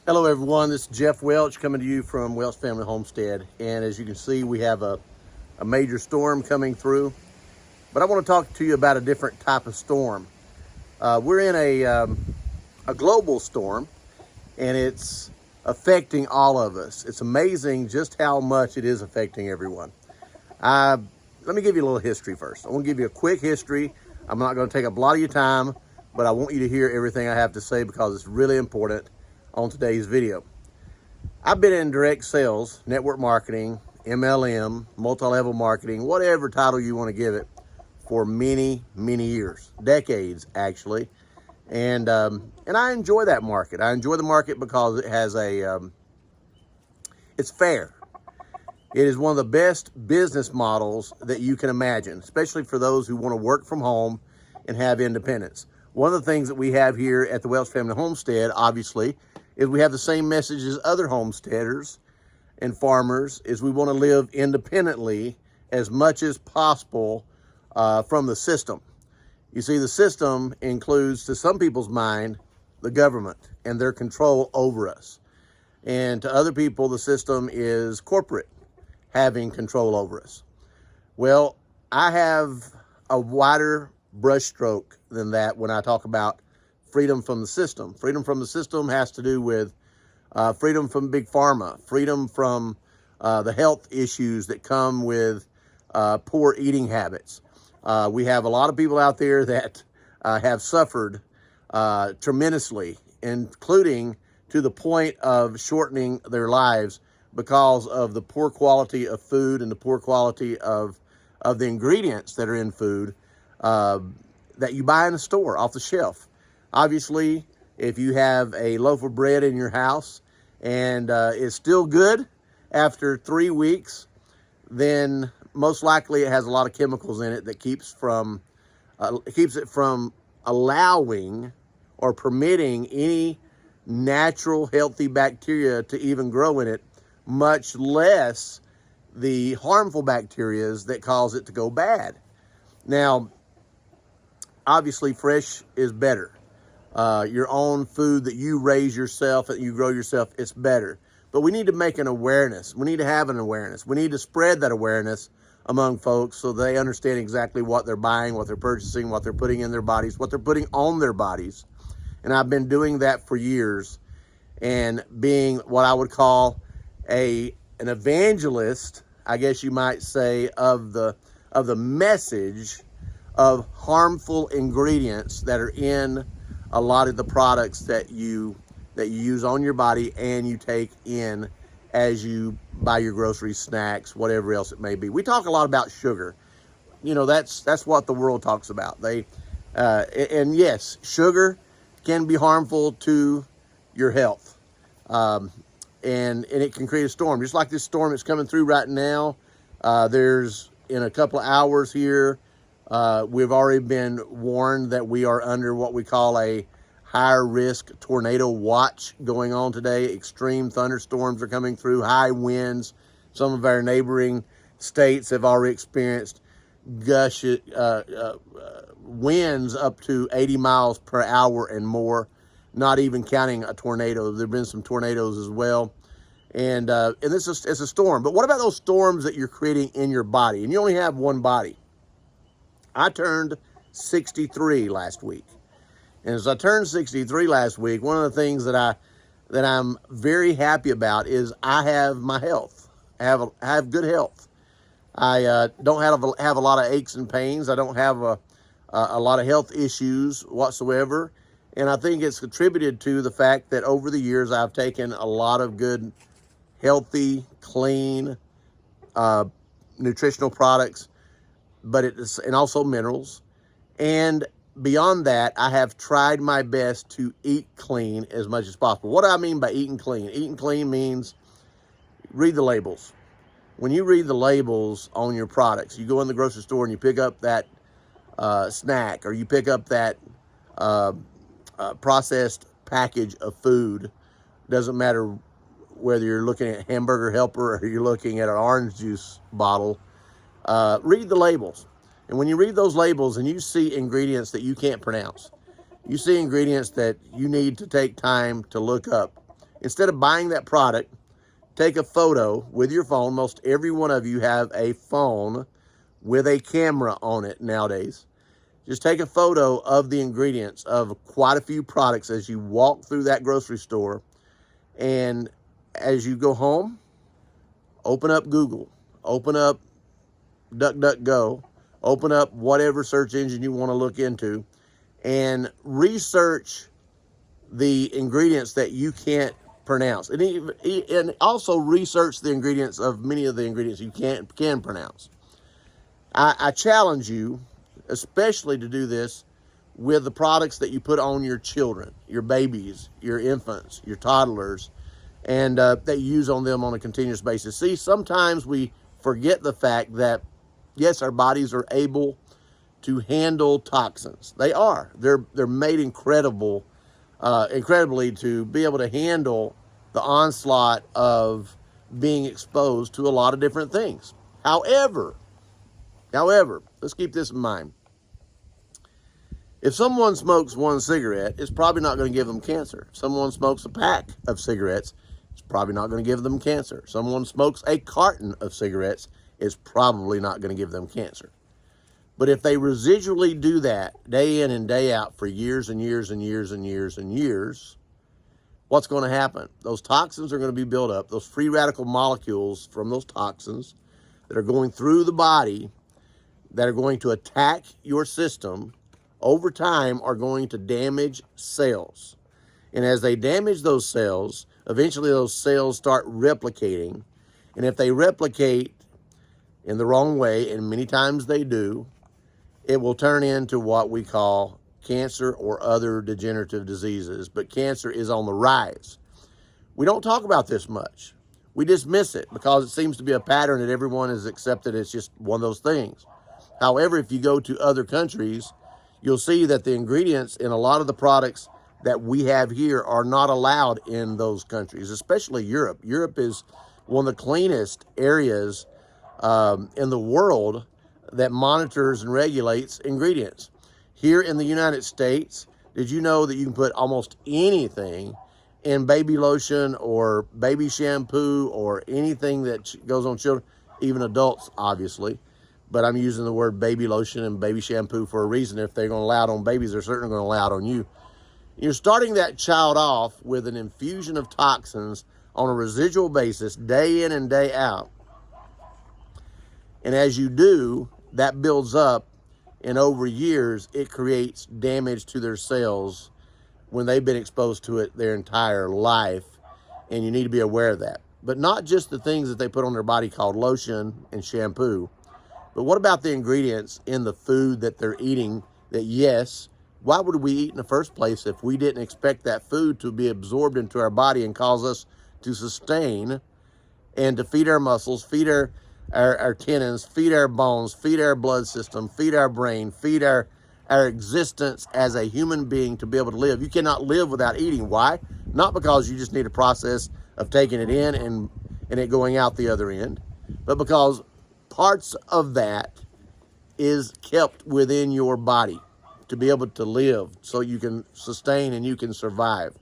Hello everyone, this is Jeff Welch coming to you from Welch Family Homestead. And as you can see, we have a major storm coming through. But I want to talk to you about a different type of storm. We're in a global storm, and it's affecting all of us. It's amazing just how much it is affecting everyone. Let me give you a little history first. I want to give you a quick history. I'm not going to take up a lot of your time, but I want you to hear everything I have to say because it's really important on today's video. I've been in direct sales, network marketing, MLM, multi-level marketing, whatever title you want to give it, for many, many years, decades actually. And I enjoy that market. I enjoy the market because it has it's fair. It is one of the best business models that you can imagine, especially for those who want to work from home and have independence. One of the things that we have here at the Welch Family Homestead, obviously, is we have the same message as other homesteaders and farmers, is we want to live independently as much as possible from the system. You see, the system includes, to some people's mind, the government and their control over us. And to other people, the system is corporate having control over us. Well, I have a wider brushstroke than that when I talk about freedom from the system. Freedom from the system has to do with freedom from big pharma, freedom from the health issues that come with poor eating habits. We have a lot of people out there that have suffered tremendously, including to the point of shortening their lives because of the poor quality of food and the poor quality of the ingredients that are in food that you buy in the store off the shelf. Obviously, if you have a loaf of bread in your house and it's still good after 3 weeks, then most likely it has a lot of chemicals in it that keeps it from allowing or permitting any natural healthy bacteria to even grow in it, much less the harmful bacteria that cause it to go bad. Now, obviously, fresh is better. Your own food that you raise yourself, that you grow yourself, it's better. But we need to make an awareness. We need to have an awareness. We need to spread that awareness among folks so they understand exactly what they're buying, what they're purchasing, what they're putting in their bodies, what they're putting on their bodies. And I've been doing that for years and being what I would call an evangelist, I guess you might say, of the message of harmful ingredients that are in a lot of the products that you use on your body and you take in as you buy your groceries, snacks, whatever else it may be. We talk a lot about sugar. You know, that's what the world talks about. And yes, sugar can be harmful to your health. And it can create a storm. Just like this storm that's coming through right now, there's, in a couple of hours here, we've already been warned that we are under what we call a higher risk tornado watch going on today. Extreme thunderstorms are coming through, high winds. Some of our neighboring states have already experienced winds up to 80 miles per hour and more, not even counting a tornado. There have been some tornadoes as well. And it's a storm. But what about those storms that you're creating in your body? And you only have one body. I turned 63 last week. And as I turned 63 last week, one of the things that I'm very happy about is I have my health. I have good health. I don't have a lot of aches and pains. I don't have a lot of health issues whatsoever. And I think it's contributed to the fact that over the years I've taken a lot of good, healthy, clean, nutritional products, and also minerals. And beyond that, I have tried my best to eat clean as much as possible. What do I mean by eating clean? Eating clean means read the labels. When you read the labels on your products, you go in the grocery store and you pick up that snack, or you pick up that processed package of food. Doesn't matter whether you're looking at Hamburger Helper or you're looking at an orange juice bottle. Read the labels. And when you read those labels and you see ingredients that you can't pronounce, you see ingredients that you need to take time to look up Instead of buying that product, take a photo with your phone. Most every one of you have a phone with a camera on it nowadays. Just take a photo of the ingredients of quite a few products as you walk through that grocery store. And as you go home, open up Google, open up DuckDuckGo, open up whatever search engine you want to look into, and research the ingredients that you can't pronounce. And also research the ingredients of many of the ingredients you can pronounce. I challenge you, especially to do this with the products that you put on your children, your babies, your infants, your toddlers, and that you use on them on a continuous basis. See, sometimes we forget the fact that, yes, our bodies are able to handle toxins. They are. They're made incredibly to be able to handle the onslaught of being exposed to a lot of different things. However, let's keep this in mind. If someone smokes one cigarette, it's probably not going to give them cancer. If someone smokes a pack of cigarettes, it's probably not going to give them cancer. If someone smokes a carton of cigarettes, it's probably not going to give them cancer. But if they residually do that day in and day out for years and years and years and years and years, what's going to happen? Those toxins are going to be built up. Those free radical molecules from those toxins that are going through the body, that are going to attack your system, over time are going to damage cells. And as they damage those cells, eventually those cells start replicating. And if they replicate in the wrong way, and many times they do, it will turn into what we call cancer or other degenerative diseases. But cancer is on the rise. We don't talk about this much. We dismiss it because it seems to be a pattern that everyone has accepted. It's just one of those things. However, if you go to other countries, you'll see that the ingredients in a lot of the products that we have here are not allowed in those countries, especially Europe. Europe is one of the cleanest areas in the world that monitors and regulates ingredients. Here in the United States, did you know that you can put almost anything in baby lotion or baby shampoo or anything that goes on children, even adults, obviously? But I'm using the word baby lotion and baby shampoo for a reason. If they're going to allow it on babies, they're certainly going to allow it on you. You're starting that child off with an infusion of toxins on a residual basis, day in and day out. And as you do, that builds up, and over years, it creates damage to their cells when they've been exposed to it their entire life, and you need to be aware of that. But not just the things that they put on their body called lotion and shampoo, but what about the ingredients in the food that they're eating that, yes, why would we eat in the first place if we didn't expect that food to be absorbed into our body and cause us to sustain and to feed our muscles, feed our tendons, feed our bones, feed our blood system, feed our brain, feed our existence as a human being to be able to live? You cannot live without eating. Why? Not because you just need a process of taking it in and it going out the other end, but because parts of that is kept within your body to be able to live so you can sustain and you can survive.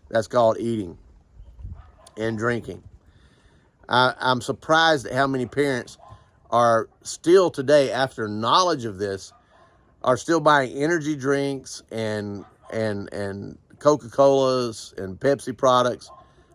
That's called eating and drinking. I'm surprised at how many parents are still today, after knowledge of this, are still buying energy drinks and Coca-Colas and Pepsi products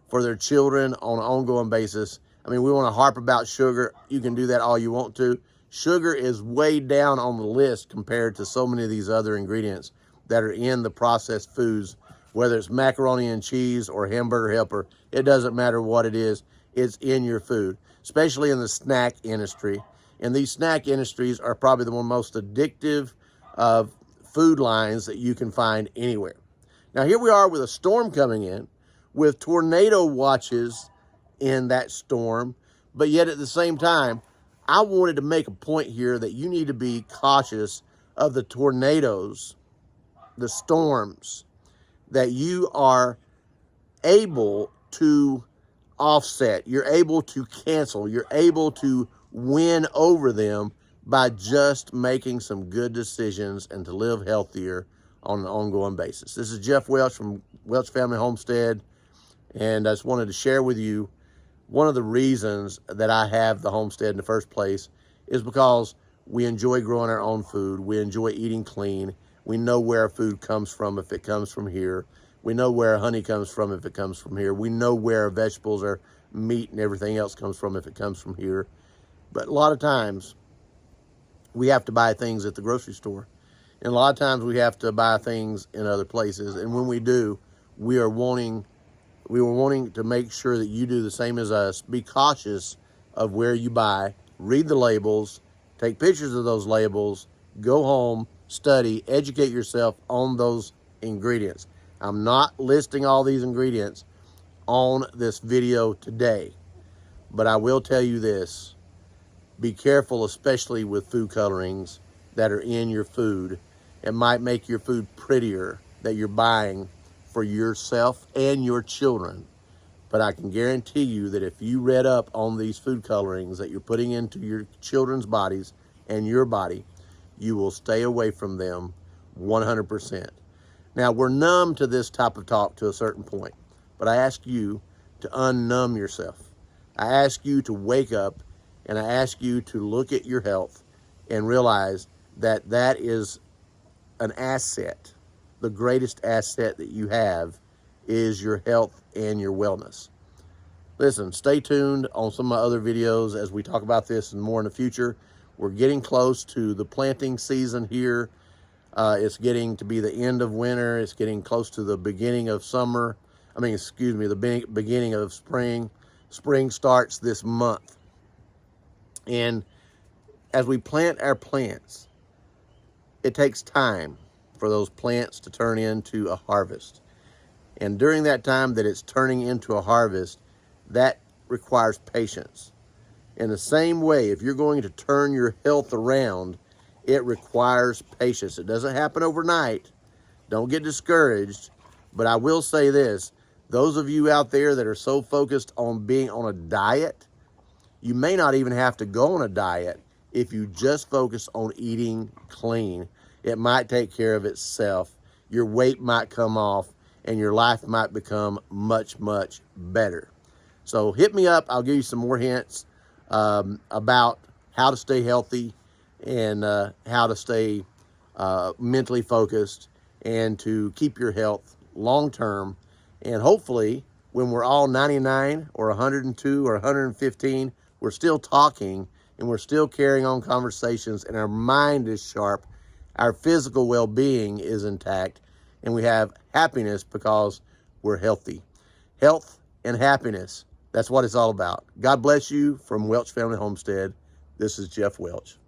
for their children on an ongoing basis. I mean, we want to harp about sugar. You can do that all you want to. Sugar is way down on the list compared to so many of these other ingredients that are in the processed foods, whether it's macaroni and cheese or hamburger helper. It doesn't matter what it is. It's in your food, especially in the snack industry. And these snack industries are probably the one most addictive of food lines that you can find anywhere. Now, here we are with a storm coming in, with tornado watches in that storm, but yet at the same time, I wanted to make a point here that you need to be cautious of the tornadoes, the storms that you are able to offset, you're able to cancel, you're able to win over them by just making some good decisions and to live healthier on an ongoing basis. This is Jeff Welch from Welch Family Homestead, And I just wanted to share with you one of the reasons that I have the homestead in the first place is because we enjoy growing our own food. We enjoy eating clean. We know where our food comes from if it comes from here. We know where our honey comes from if it comes from here. We know where our vegetables, our meat, and everything else comes from if it comes from here. But a lot of times, we have to buy things at the grocery store. And a lot of times we have to buy things in other places. And when we do, we were wanting to make sure that you do the same as us. Be cautious of where you buy. Read the labels. Take pictures of those labels. Go home, study, educate yourself on those ingredients. I'm not listing all these ingredients on this video today, but I will tell you this. Be careful, especially with food colorings that are in your food. It might make your food prettier that you're buying for yourself and your children. But I can guarantee you that if you read up on these food colorings that you're putting into your children's bodies and your body, you will stay away from them 100%. Now, we're numb to this type of talk to a certain point, but I ask you to unnumb yourself. I ask you to wake up, and I ask you to look at your health and realize that that is an asset. The greatest asset that you have is your health and your wellness. Listen, stay tuned on some of my other videos as we talk about this and more in the future. We're getting close to the planting season here. It's getting to be the end of winter. It's getting close to the beginning of summer. The beginning of spring. Spring starts this month. And as we plant our plants, it takes time for those plants to turn into a harvest. And during that time that it's turning into a harvest, that requires patience. In the same way, if you're going to turn your health around, it requires patience. It doesn't happen overnight. Don't get discouraged. But I will say this, those of you out there that are so focused on being on a diet, you may not even have to go on a diet if you just focus on eating clean. It might take care of itself. Your weight might come off and your life might become much, much better. So hit me up. I'll give you some more hints about how to stay healthy and how to stay mentally focused and to keep your health long-term. And hopefully when we're all 99 or 102 or 115, we're still talking and we're still carrying on conversations and our mind is sharp, our physical well-being is intact, and we have happiness because we're healthy. Health and happiness, that's what it's all about. God bless you from Welch Family Homestead. This is Jeff Welch.